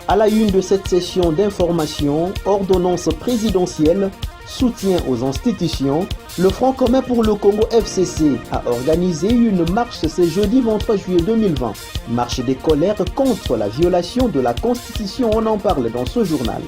À la une de cette session d'information, ordonnance présidentielle, soutien aux institutions, le Front commun pour le Congo FCC a organisé une marche ce jeudi 23 juillet 2020. Marche des colères contre la violation de la Constitution, on en parle dans ce journal.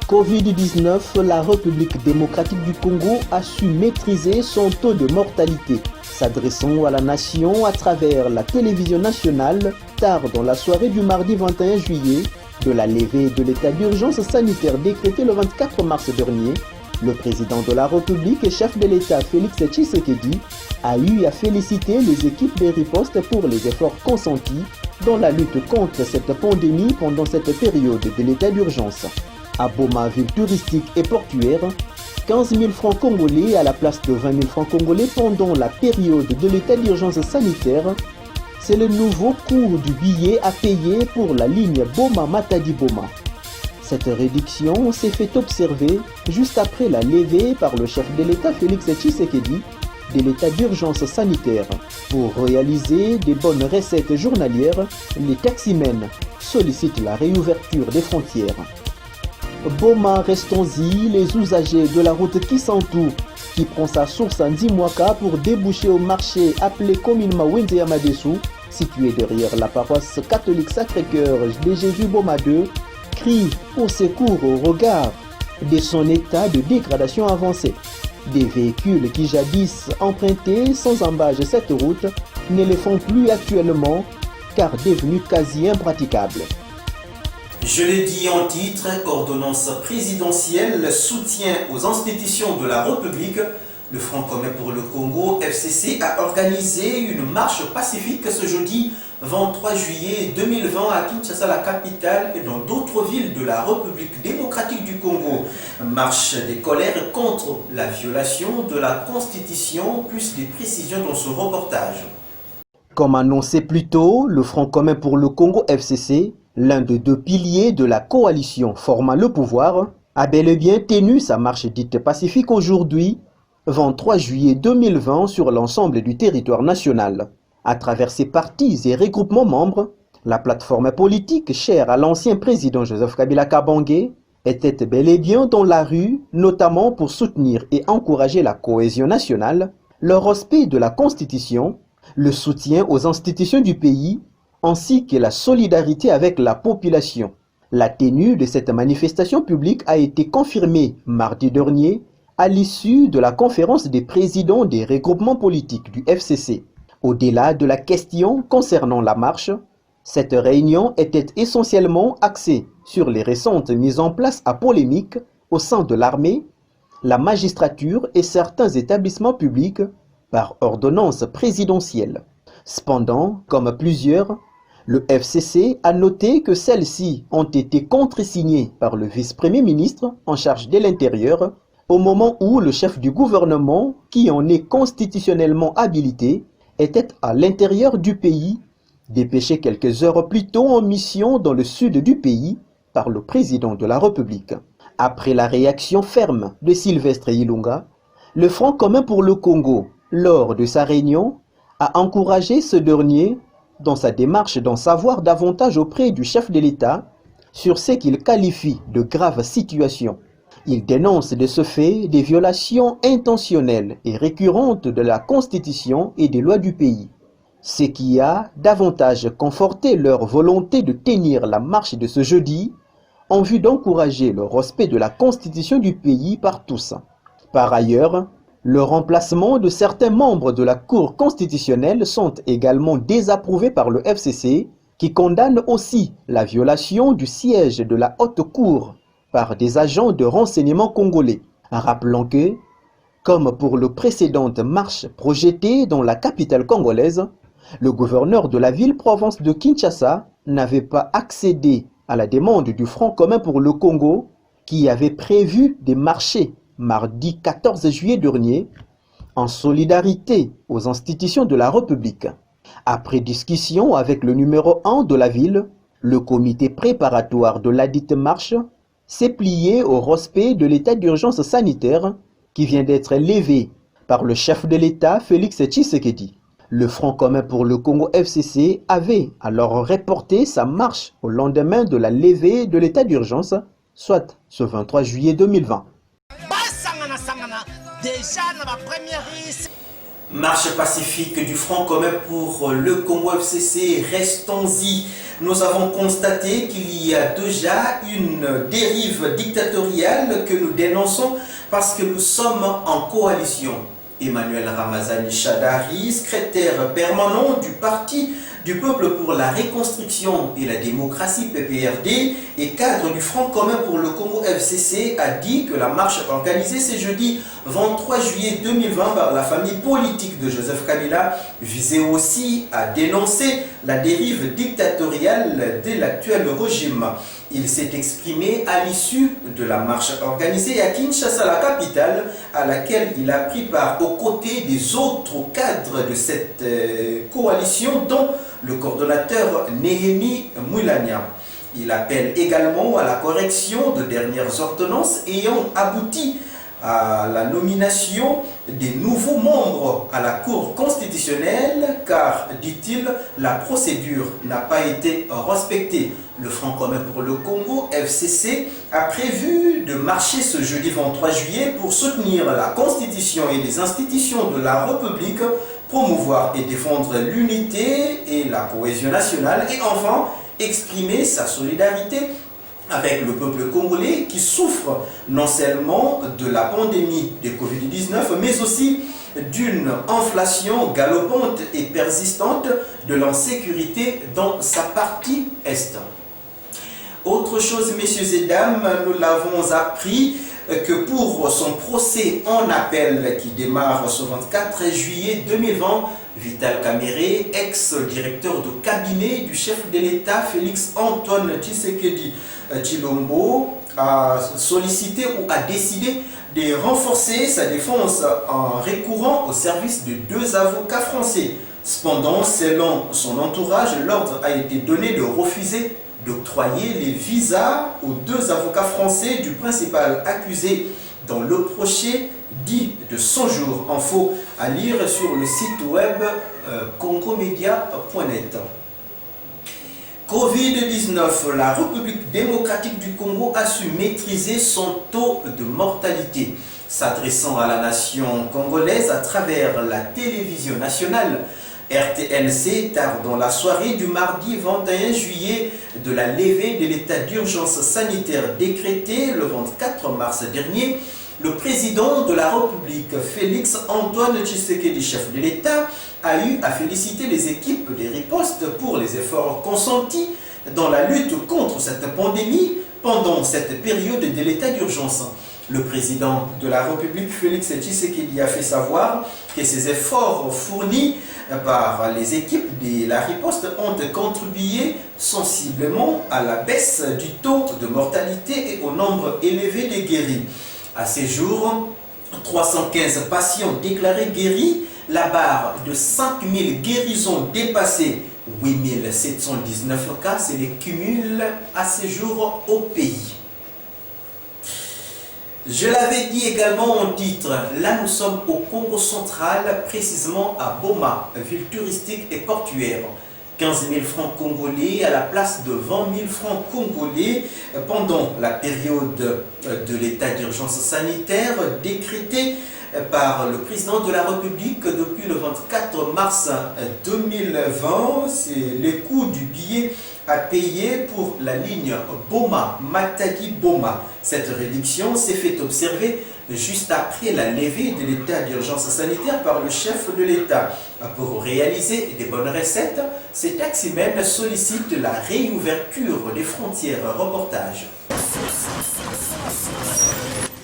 Covid-19, la République démocratique du Congo a su maîtriser son taux de mortalité. S'adressant à la nation à travers la télévision nationale, tard dans la soirée du mardi 21 juillet, de la levée de l'état d'urgence sanitaire décrété le 24 mars dernier, le président de la République et chef de l'État Félix Tshisekedi a eu à féliciter les équipes de riposte pour les efforts consentis dans la lutte contre cette pandémie pendant cette période de l'état d'urgence. À Boma, ville touristique et portuaire, 15 000 francs congolais à la place de 20 000 francs congolais pendant la période de l'état d'urgence sanitaire. C'est le nouveau cours du billet à payer pour la ligne Boma-Matadi-Boma. Cette réduction s'est fait observer juste après la levée par le chef de l'État Félix Tshisekedi de l'état d'urgence sanitaire. Pour réaliser des bonnes recettes journalières, les taximens sollicitent la réouverture des frontières. Boma, restons-y, les usagers de la route Kisantu, qui prend sa source à Ndimwaka pour déboucher au marché appelé communément Wenze Yamadesu, situé derrière la paroisse catholique Sacré-Cœur de Jésus Boma 2, crie au secours au regard de son état de dégradation avancée. Des véhicules qui jadis empruntaient sans embâche cette route ne le font plus actuellement car devenus quasi impraticables. Je l'ai dit en titre, ordonnance présidentielle, soutien aux institutions de la République. Le Front commun pour le Congo, FCC, a organisé une marche pacifique ce jeudi 23 juillet 2020 à Kinshasa, la capitale, et dans d'autres villes de la République démocratique du Congo. Marche des colères contre la violation de la Constitution, plus des précisions dans ce reportage. Comme annoncé plus tôt, le Front commun pour le Congo, FCC, l'un des deux piliers de la coalition formant le pouvoir, a bel et bien tenu sa marche dite pacifique aujourd'hui, 23 juillet 2020, sur l'ensemble du territoire national. À travers ses partis et regroupements membres, la plateforme politique chère à l'ancien président Joseph Kabila Kabange était bel et bien dans la rue, notamment pour soutenir et encourager la cohésion nationale, le respect de la Constitution, le soutien aux institutions du pays, ainsi que la solidarité avec la population. La tenue de cette manifestation publique a été confirmée mardi dernier à l'issue de la conférence des présidents des regroupements politiques du FCC. Au-delà de la question concernant la marche, cette réunion était essentiellement axée sur les récentes mises en place à polémique au sein de l'armée, la magistrature et certains établissements publics par ordonnance présidentielle. Cependant, comme plusieurs, le FCC a noté que celles-ci ont été contresignées par le vice-premier ministre en charge de l'Intérieur au moment où le chef du gouvernement, qui en est constitutionnellement habilité, était à l'intérieur du pays, dépêché quelques heures plus tôt en mission dans le sud du pays par le président de la République. Après la réaction ferme de Sylvestre Ilunga, le Front commun pour le Congo, lors de sa réunion, a encouragé ce dernier dans sa démarche d'en savoir davantage auprès du chef de l'État sur ce qu'il qualifie de graves situations. Il dénonce de ce fait des violations intentionnelles et récurrentes de la Constitution et des lois du pays, ce qui a davantage conforté leur volonté de tenir la marche de ce jeudi en vue d'encourager le respect de la Constitution du pays par tous. Par ailleurs, le remplacement de certains membres de la Cour constitutionnelle sont également désapprouvés par le FCC, qui condamne aussi la violation du siège de la Haute Cour par des agents de renseignement congolais. Rappelons que, comme pour le précédente marche projetée dans la capitale congolaise, le gouverneur de la ville-province de Kinshasa n'avait pas accédé à la demande du Front commun pour le Congo, qui avait prévu de marcher mardi 14 juillet dernier, en solidarité aux institutions de la République. Après discussion avec le numéro 1 de la ville, le comité préparatoire de ladite marche s'est plié au respect de l'état d'urgence sanitaire qui vient d'être levé par le chef de l'État Félix Tshisekedi. Le Front commun pour le Congo FCC avait alors reporté sa marche au lendemain de la levée de l'état d'urgence, soit ce 23 juillet 2020. Marche pacifique du Front commun pour le Congo FCC, restons-y. Nous avons constaté qu'il y a déjà une dérive dictatoriale que nous dénonçons parce que nous sommes en coalition. Emmanuel Ramazani Shadari, secrétaire permanent du Parti du Peuple pour la Reconstruction et la Démocratie PPRD et cadre du Front commun pour le Congo FCC, a dit que la marche organisée ce jeudi 23 juillet 2020 par la famille politique de Joseph Kabila visait aussi à dénoncer la dérive dictatoriale de l'actuel régime. Il s'est exprimé à l'issue de la marche organisée à Kinshasa, la capitale, à laquelle il a pris part aux côtés des autres cadres de cette coalition, dont le coordonnateur Néhémie Moulania. Il appelle également à la correction de dernières ordonnances ayant abouti à la nomination des nouveaux membres à la Cour constitutionnelle, car, dit-il, la procédure n'a pas été respectée. Le Front commun pour le Congo, FCC, a prévu de marcher ce jeudi 23 juillet pour soutenir la Constitution et les institutions de la République, promouvoir et défendre l'unité et la cohésion nationale et enfin exprimer sa solidarité avec le peuple congolais qui souffre non seulement de la pandémie de Covid-19, mais aussi d'une inflation galopante et persistante, de l'insécurité dans sa partie est. Autre chose, messieurs et dames, nous l'avons appris que pour son procès en appel qui démarre ce 24 juillet 2020, Vital Kamerhe, ex-directeur de cabinet du chef de l'État Félix Antoine Tshisekedi Tshilombo, a sollicité ou a décidé de renforcer sa défense en recourant au service de 2 avocats français. Cependant, selon son entourage, l'ordre a été donné de refuser d'octroyer les visas aux 2 avocats français du principal accusé dans le procès dit de 100 jours. Info à lire sur le site web congomedia.net. Covid-19, la République démocratique du Congo a su maîtriser son taux de mortalité. S'adressant à la nation congolaise à travers la télévision nationale, RTNC, tard dans la soirée du mardi 21 juillet de la levée de l'état d'urgence sanitaire décrété le 24 mars dernier, le président de la République, Félix Antoine Tshisekedi, chef de l'État, a eu à féliciter les équipes des ripostes pour les efforts consentis dans la lutte contre cette pandémie pendant cette période de l'état d'urgence. Le président de la République, Félix Tshisekedi, a fait savoir que ces efforts fournis par les équipes de la riposte ont contribué sensiblement à la baisse du taux de mortalité et au nombre élevé de guéris. À ces jours, 315 patients déclarés guéris, la barre de 5000 guérisons dépassée, 8719 cas, c'est le cumul à ce jour au pays. Je l'avais dit également en titre, là nous sommes au Congo central, précisément à Boma, ville touristique et portuaire. 15 000 francs congolais à la place de 20 000 francs congolais pendant la période de l'état d'urgence sanitaire décrété par le président de la République depuis le 24 mars 2020. C'est le coût du billet à payer pour la ligne Boma-Matadi-Boma. Cette réduction s'est fait observer juste après la levée de l'état d'urgence sanitaire par le chef de l'État. Pour réaliser des bonnes recettes, ces taximens sollicitent la réouverture des frontières. Reportage.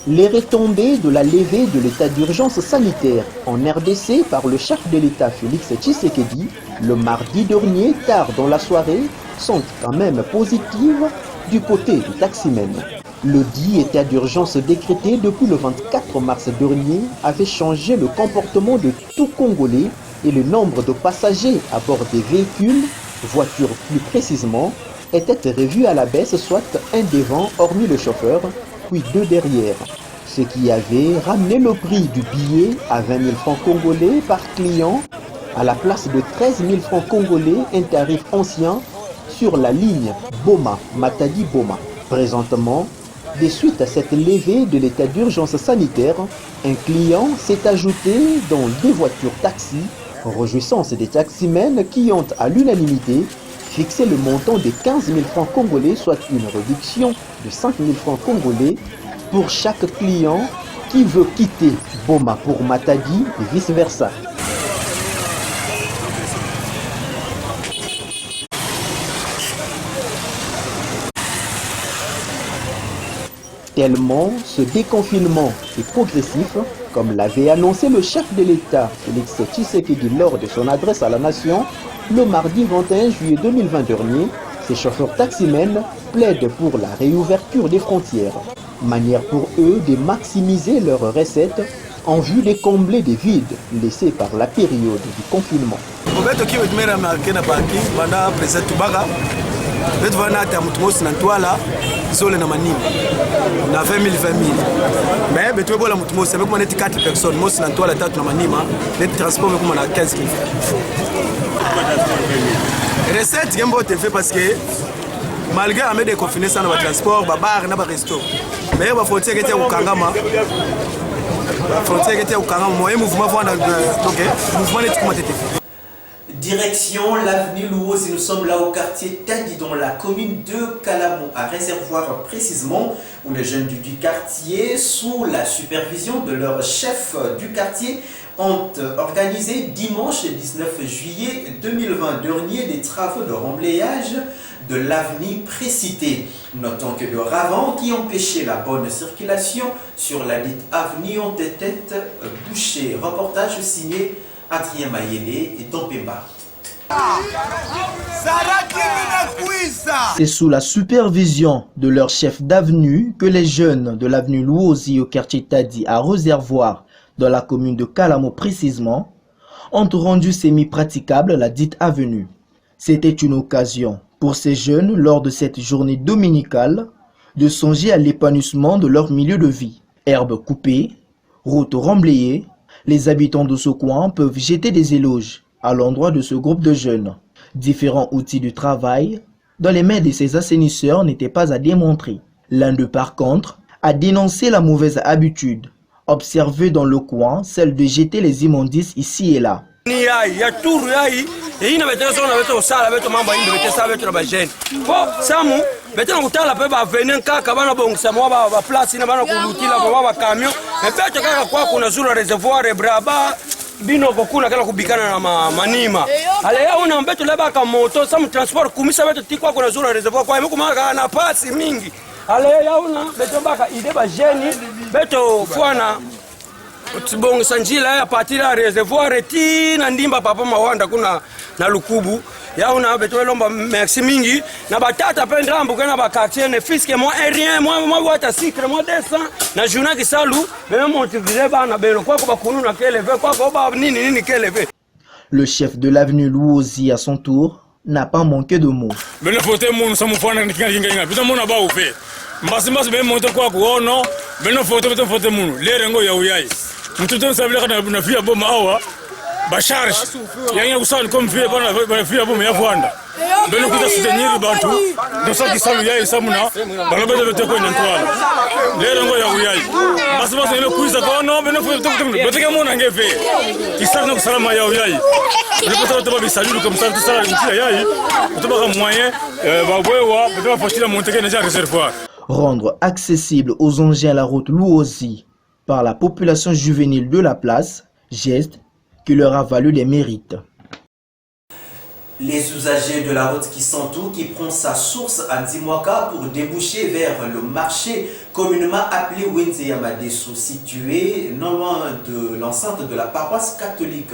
Les retombées de la levée de l'état d'urgence sanitaire en RDC par le chef de l'État Félix Tshisekedi le mardi dernier tard dans la soirée sont quand même positives du côté du taximen. Le dit état d'urgence décrété depuis le 24 mars dernier avait changé le comportement de tout Congolais et le nombre de passagers à bord des véhicules, voitures plus précisément, était revu à la baisse, soit un devant hormis le chauffeur, puis 2 derrière, ce qui avait ramené le prix du billet à 20 000 francs congolais par client À la place de 13 000 francs congolais, un tarif ancien sur la ligne Boma-Matadi-Boma. Présentement, des suites à cette levée de l'état d'urgence sanitaire, un client s'est ajouté dans des voitures taxi, réjouissance des taximens qui ont à l'unanimité fixé le montant de 15 000 francs congolais, soit une réduction de 5 000 francs congolais pour chaque client qui veut quitter Boma pour Matadi et vice-versa. Tellement ce déconfinement est progressif, comme l'avait annoncé le chef de l'État, Félix Tshisekedi, lors de son adresse à la nation, le mardi 21 juillet 2020 dernier, ces chauffeurs taximens plaident pour la réouverture des frontières. Manière pour eux de maximiser leurs recettes en vue de combler des vides laissés par la période du confinement. Betu vana hata mtu mosi na ntwala zole na manima na 20 000 mais betu bola mtu mosi avec net 4 personnes mosi na ntwala tatu na manima net transport avec na 15 000 recette gembo te fait parce que malgré la mede confiné ça na transport ba bar na ba resto mais ba frontière était au Kangama moyen mouvement vendre donc mouvement net comment était Direction l'avenue Louosi, nous sommes là au quartier Tadi dans la commune de Kalamo, à Réservoir précisément, où les jeunes du quartier, sous la supervision de leur chef du quartier, ont organisé dimanche 19 juillet 2020 dernier des travaux de remblayage de l'avenue précitée. Notons que de ravents qui empêchaient la bonne circulation sur la dite avenue ont été bouchés. Reportage signé Adrien Mayele et Tompemba. C'est sous la supervision de leur chef d'avenue que les jeunes de l'avenue Louosi au quartier Tadi à Réservoir, dans la commune de Kalamo précisément, ont rendu semi-praticable la dite avenue. C'était une occasion pour ces jeunes, lors de cette journée dominicale, de songer à l'épanouissement de leur milieu de vie. Herbes coupées, routes remblayées, les habitants de ce coin peuvent jeter des éloges à l'endroit de ce groupe de jeunes. Différents outils de travail dans les mains de ces assainisseurs n'étaient pas à démontrer. L'un d'eux par contre a dénoncé la mauvaise habitude observée dans le coin, celle de jeter les immondices ici et là. Bino kokuna kala kubikana na manima ale ya una mbeto leba ka moto sam transport kumisa beto tikwa kuna zura reservoir kwa muko maka na pasi mingi ale ya una beto baka ideba jeni beto fwana tibonga sanjila ya patira reservoir ti na ndimba papa mawanda kuna na lukubu ya una beto lomba merci mingi na batata pendrambu kana bakatien ne fiske moi rien moi wata sikre moi descend na jouna ki salu même motiver bana beno kwa ko bakunu na keleve kwa ko ba nini keleve. Le chef de l'avenue Louosi à son tour n'a pas manqué de mots. Beno fote mon samu fana kinga bito mona ba upe mbasi be monto kwa ko no beno fote mon le rengo ya uyai mtuto sabila kana na fia boma awa ba charge yanya kusali comme fia bana fia boma ya Rwanda beno kuta soutenir bantu do sa ki salu ya samuna bana bedo te ko nyantwala le rengo ya uyai mbasi ile kuisa ko no beno fote beteke mona ngefe kisana ko salama ya uyai le poto to ba salu comme ça tout ça ya yai to ba moyen ba wewa beto facile monter que déjà réservoir. Rendre accessible aux engins la route Louosi par la population juvénile de la place, geste qui leur a valu des mérites. Les usagers de la route qui s'entoure, qui prend sa source à Ndimwaka pour déboucher vers le marché communément appelé Wenze-Yamadeso, situé non loin de l'enceinte de la paroisse catholique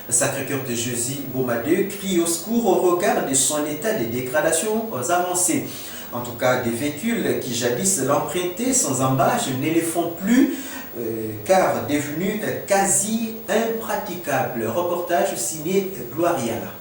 Sacré-Cœur de Jésus Bomadé, crie au secours au regard de son état de dégradation avancées. En tout cas, des véhicules qui jadis l'empruntaient sans embâche ne les font plus car devenu quasi impraticable. Reportage signé Gloiriana.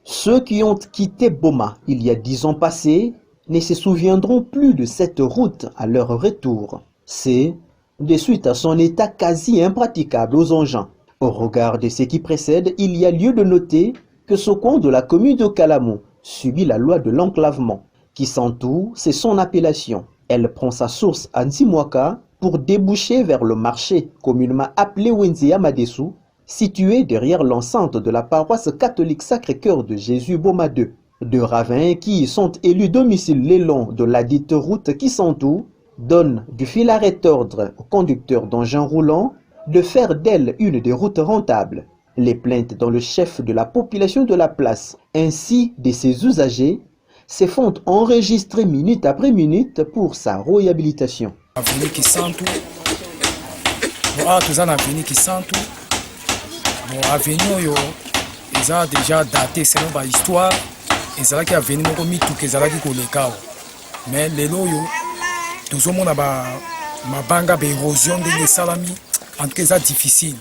Ceux qui ont quitté Boma il y a 10 ans passés ne se souviendront plus de cette route à leur retour. C'est de suite à son état quasi impraticable aux engins. Au regard de ce qui précède, il y a lieu de noter que ce coin de la commune de Kalamo subit la loi de l'enclavement. Kisantu, c'est son appellation. Elle prend sa source à Nzimwaka pour déboucher vers le marché communément appelé Wenzia Madesu, situé derrière l'enceinte de la paroisse catholique Sacré-Cœur de Jésus Boma 2. Deux ravins qui sont élus domicile le long de la dite route Kisantu donnent du fil à retordre aux conducteurs d'engins roulants de faire d'elle une des routes rentables. Les plaintes dans le chef de la population de la place ainsi de ses usagers se font enregistrer minute après minute pour sa réhabilitation. Avenue Kisantu, avenue yo, ils ont déjà daté selon ma histoire. Ils ont avenue moko mituka ezalaki koleka. Mais lelo yo, tout le monde a ma banga d'érosion de salami, en tout cas c'est difficile.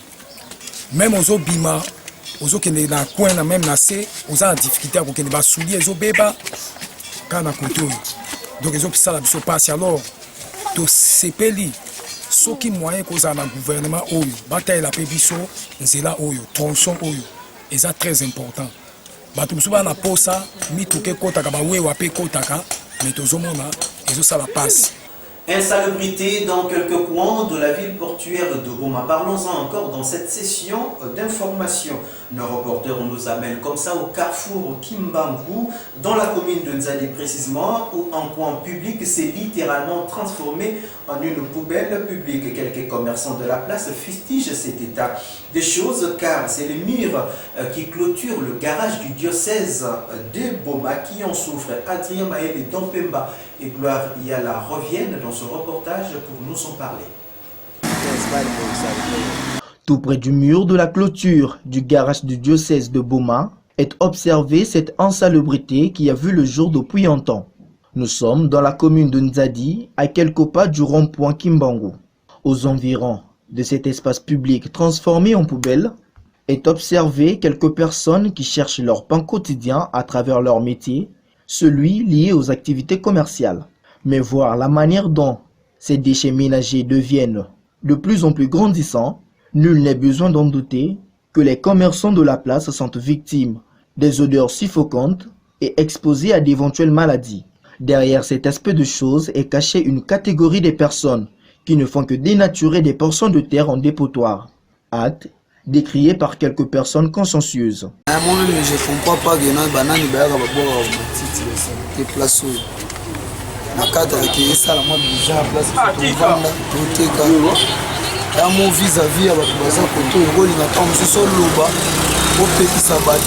Même aux bima, aux qui sont dans le coin, même nassé, aux en difficulté à qu'ils ne soulier les bébés quand on côté. Donc ils ont ça la biso passe alors. Donc c'est peli. Ce qui moyen cause à la gouvernement oyo, bataille la pébiso, c'est là oyo, tronçon oyo. Et ça très important. Bato musuba na posa, mi touke kota ka ba we wa pe kota ka, mais to zomona, et ça la passe. Insalubrité dans quelques coins de la ville portuaire de Boma. Parlons-en encore dans cette session d'information. Nos reporters nous amènent comme ça au carrefour Kimbangu, dans la commune de Nzali précisément, où un coin public s'est littéralement transformé en une poubelle publique. Quelques commerçants de la place fustigent cet état des choses car c'est les murs qui clôturent le garage du diocèse de Boma qui en souffre. Adrien Maël et Dompemba et Gloire Yala reviennent dans ce reportage pour nous en parler. Tout près du mur de la clôture du garage du diocèse de Boma est observée cette insalubrité qui a vu le jour depuis un temps. Nous sommes dans la commune de Nzadi, à quelques pas du rond-point Kimbangu. Aux environs de cet espace public transformé en poubelle, est observé quelques personnes qui cherchent leur pain quotidien à travers leur métier, celui lié aux activités commerciales. Mais voir la manière dont ces déchets ménagers deviennent de plus en plus grandissants, nul n'est besoin d'en douter que les commerçants de la place sont victimes des odeurs suffocantes et exposés à d'éventuelles maladies. Derrière cet aspect de choses est cachée une catégorie de personnes qui ne font que dénaturer des portions de terre en dépotoir. Acte décrié par quelques personnes consciencieuses. Mon vis-à-vis à votre bazar côté au il attend monsieur soloba au petit sabat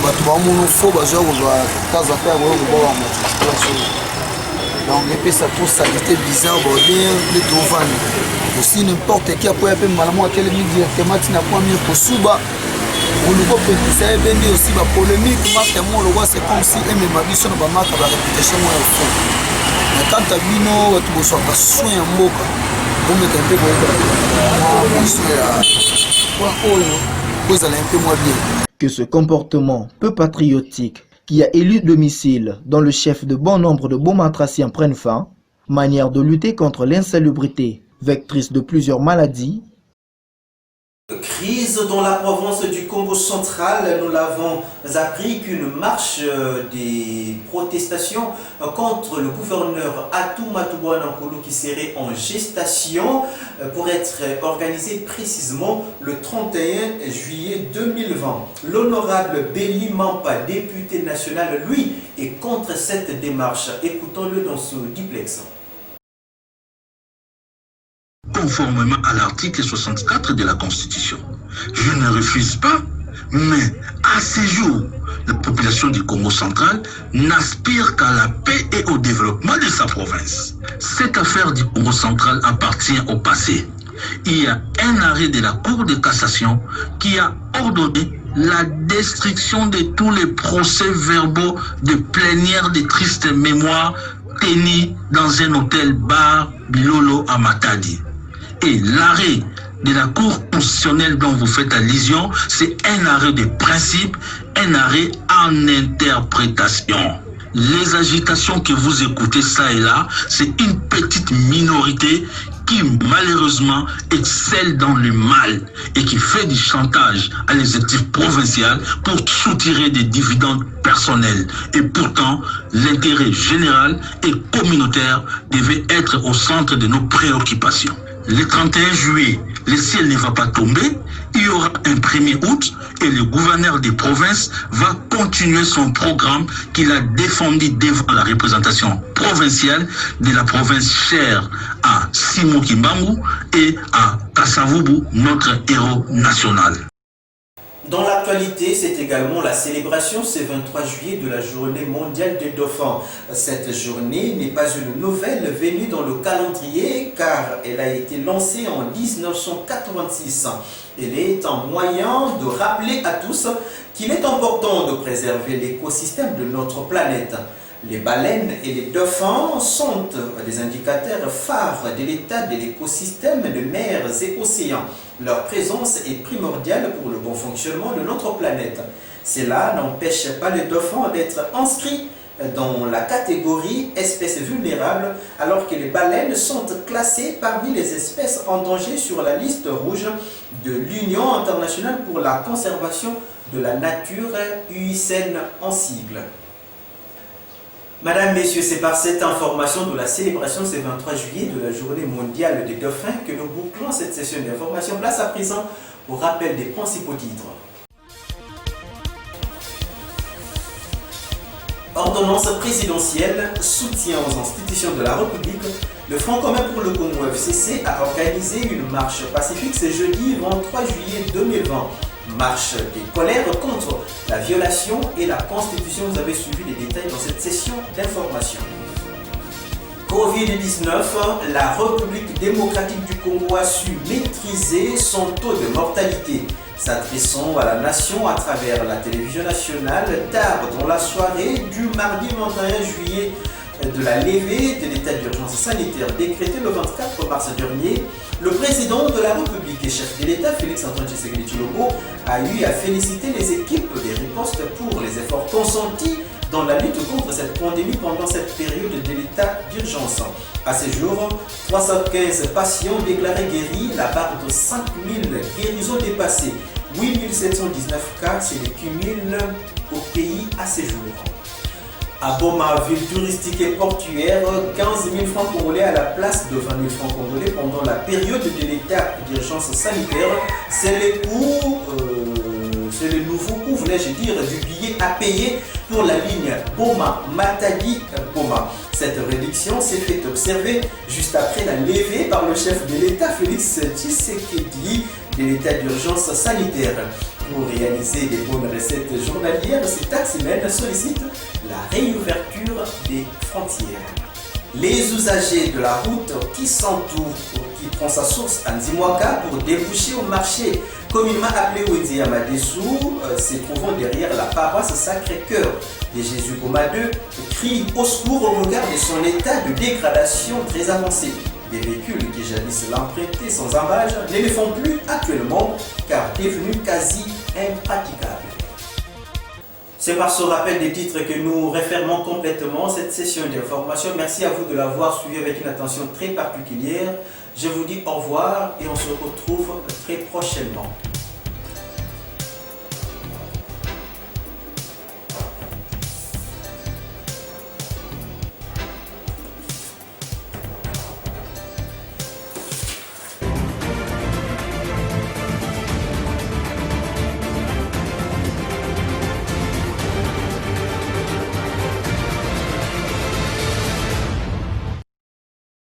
bato ba mon fo bazo ba kaza pa ba ba donc les ça tout ça était bizarre border les trouvani aussi n'importe qui a pu appeler malamu quel mi directement tina kwa mi ko suba on le petit ça est venu aussi ba polémique marque mon le c'est comme si aime ma vision ba marque ba réputation moi au fond mais quand ta bino tu bosso pas soin mboka. Que ce comportement peu patriotique qui a élu domicile dans le chef de bon nombre de Bomatraciens prenne fin, manière de lutter contre l'insalubrité, vectrice de plusieurs maladies. Crise dans la province du Congo central, nous l'avons appris qu'une marche des protestations contre le gouverneur Atou Matouboua Nankolo qui serait en gestation pour être organisée précisément le 31 juillet 2020. L'honorable Béli Mampa, député national, lui, est contre cette démarche. Écoutons-le dans ce duplex. Conformément à l'article 64 de la Constitution. Je ne refuse pas, mais à ce jour, la population du Congo central n'aspire qu'à la paix et au développement de sa province. Cette affaire du Congo central appartient au passé. Il y a un arrêt de la Cour de cassation qui a ordonné la destruction de tous les procès-verbaux de plénière de triste mémoire tenus dans un hôtel-bar Bilolo à Matadi. Et l'arrêt de la Cour constitutionnelle dont vous faites allusion, c'est un arrêt de principe, un arrêt en interprétation. Les agitations que vous écoutez ça et là, c'est une petite minorité qui malheureusement excelle dans le mal et qui fait du chantage à l'exécutif provincial pour soutirer des dividendes personnels. Et pourtant, l'intérêt général et communautaire devait être au centre de nos préoccupations. Le 31 juillet, le ciel ne va pas tomber, il y aura un 1er août et le gouverneur des provinces va continuer son programme qu'il a défendu devant la représentation provinciale de la province chère à Simon Kimbangu et à Kasavubu, notre héros national. Dans l'actualité, c'est également la célébration ce 23 juillet de la journée mondiale des dauphins. Cette journée n'est pas une nouvelle venue dans le calendrier car elle a été lancée en 1986. Elle est un moyen de rappeler à tous qu'il est important de préserver l'écosystème de notre planète. Les baleines et les dauphins sont des indicateurs phares de l'état de l'écosystème de mers et océans. Leur présence est primordiale pour le bon fonctionnement de notre planète. Cela n'empêche pas les dauphins d'être inscrits dans la catégorie espèces vulnérables, alors que les baleines sont classées parmi les espèces en danger sur la liste rouge de l'Union internationale pour la conservation de la nature, UICN en sigle. Madame, Messieurs, c'est par cette information de la célébration ce 23 juillet de la journée mondiale des dauphins que nous bouclons cette session d'information. Place à présent au rappel des principaux titres. Ordonnance présidentielle, soutien aux institutions de la République. Le Front commun pour le Congo FCC a organisé une marche pacifique ce jeudi 23 juillet 2020. Marche des colères contre la violation et la Constitution. Vous avez suivi les détails dans cette session d'information. Covid-19, la République démocratique du Congo a su maîtriser son taux de mortalité. S'adressant à la nation à travers la télévision nationale, tard dans la soirée du mardi 21 juillet de la levée de l'état d'urgence sanitaire décrété le 24 mars dernier, le président de la République et chef de l'État, Félix-Antoine Tshisekedi Tshilombo, a eu à féliciter les équipes des ripostes pour les efforts consentis dans la lutte contre cette pandémie pendant cette période de l'état d'urgence. À ce jour, 315 patients déclarés guéris, la barre de 5000 guérisons dépassées. 8719 cas, c'est le cumul au pays à ce jour. À Boma, ville touristique et portuaire, 15 000 francs congolais à la place de 20 000 francs congolais pendant la période de l'état d'urgence sanitaire. C'est le nouveau coût, voulais-je dire, du billet à payer pour la ligne Boma-Matadi-Boma. Cette réduction s'est fait observer juste après la levée par le chef de l'État, Félix Tshisekedi, de l'état d'urgence sanitaire. Pour réaliser des bonnes recettes journalières, ces taximens sollicitent la réouverture des frontières. Les usagers de la route qui s'entoure, qui prend sa source à Nzimwaka pour déboucher au marché communément appelé Wendy Amadessou, se trouvant derrière la paroisse Sacré-Cœur de Jésus Boma II, crient au secours au regard de son état de dégradation très avancé. Des véhicules qui jadis l'empruntaient sans embâge ne le font plus actuellement car devenus quasi impraticables. C'est par ce rappel des titres que nous refermons complètement cette session d'information. Merci à vous de l'avoir suivi avec une attention très particulière. Je vous dis au revoir et on se retrouve très prochainement.